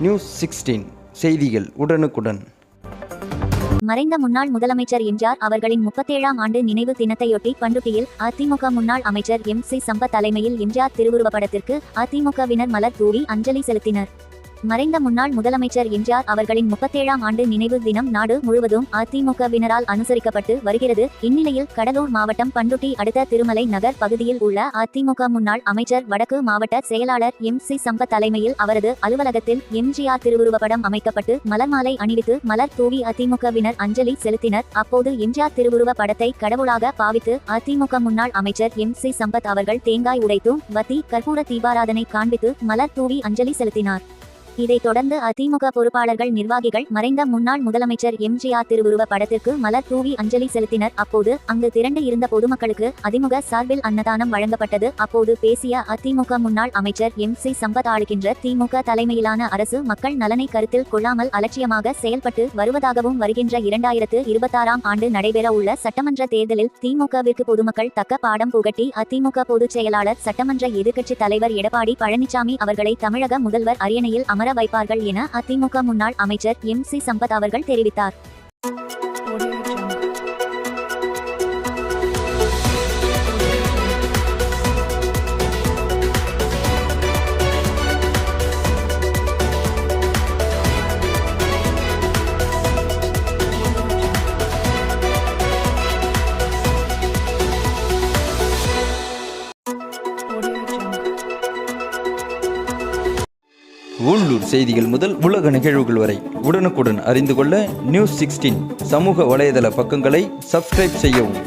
News 16 செய்திகள் உடனுக்குடன். மறைந்த முன்னாள் முதலமைச்சர் எம்ஜிஆர் அவர்களின் 37ஆம் ஆண்டு நினைவு தினத்தையொட்டி பண்ருட்டியில் அதிமுக முன்னாள் அமைச்சர் MC சம்பத் தலைமையில் எம்ஜிஆர் திருவுருவப்படத்திற்கு அதிமுகவினர் மலர் தூவி அஞ்சலி செலுத்தினர். மறைந்த முன்னாள் முதலமைச்சர் எம்ஜிஆர் அவர்களின் 37ஆம் ஆண்டு நினைவு தினம் நாடு முழுவதும் அதிமுகவினரால் அனுசரிக்கப்பட்டு வருகிறது. இந்நிலையில் கடலூர் மாவட்டம் பண்ருட்டி அடுத்த திருமலை நகர் பகுதியில் உள்ள அதிமுக முன்னாள் அமைச்சர் வடக்கு மாவட்ட செயலாளர் MC சம்பத் தலைமையில் அவரது அலுவலகத்தில் எம்ஜிஆர் திருவுருவப்படம் அமைக்கப்பட்டு மலர் மாலை அணிவித்து மலர் தூவி அதிமுகவினர் அஞ்சலி செலுத்தினர். அப்போது எம்ஜிஆர் திருவுருவ படத்தை கடவுளாக பாவித்து அதிமுக முன்னாள் அமைச்சர் MC சம்பத் அவர்கள் தேங்காய் உடைத்தும் வத்தி கற்பூர தீபாராதனை காண்பித்து மலர் தூவி அஞ்சலி செலுத்தினார். இதைத் தொடர்ந்து அதிமுக பொறுப்பாளர்கள் நிர்வாகிகள் மறைந்த முன்னாள் முதலமைச்சர் எம்ஜிஆர் திருவுருவ படத்திற்கு மலர் தூவி அஞ்சலி செலுத்தினர். அப்போது அங்கு திரண்டு இருந்த பொதுமக்களுக்கு அதிமுக சார்பில் அன்னதானம் வழங்கப்பட்டது. அப்போது பேசிய அதிமுக முன்னாள் அமைச்சர் MC சம்பத் ஆளுகின்ற திமுக தலைமையிலான அரசு மக்கள் நலனை கருத்தில் கொள்ளாமல் அலட்சியமாக செயல்பட்டு வருவதாகவும் வருகின்ற 2026ஆம் ஆண்டு நடைபெற உள்ள சட்டமன்ற தேர்தலில் திமுகவிற்கு பொதுமக்கள் தக்க பாடம் புகட்டி அதிமுக பொதுச் செயலாளர் சட்டமன்ற எதிர்க்கட்சித் தலைவர் எடப்பாடி பழனிசாமி அவர்களை தமிழக முதல்வர் அரியணையில் அமர வைப்பார்கள் என அதிமுக முன்னாள் அமைச்சர் MC சம்பத் அவர்கள் தெரிவித்தார். உள்ளூர் செய்திகள் முதல் உலக நிகழ்வுகள் வரை உடனுக்குடன் அறிந்து கொள்ள நியூஸ் 16 சமூக வலைதள பக்கங்களை சப்ஸ்கிரைப் செய்யவும்.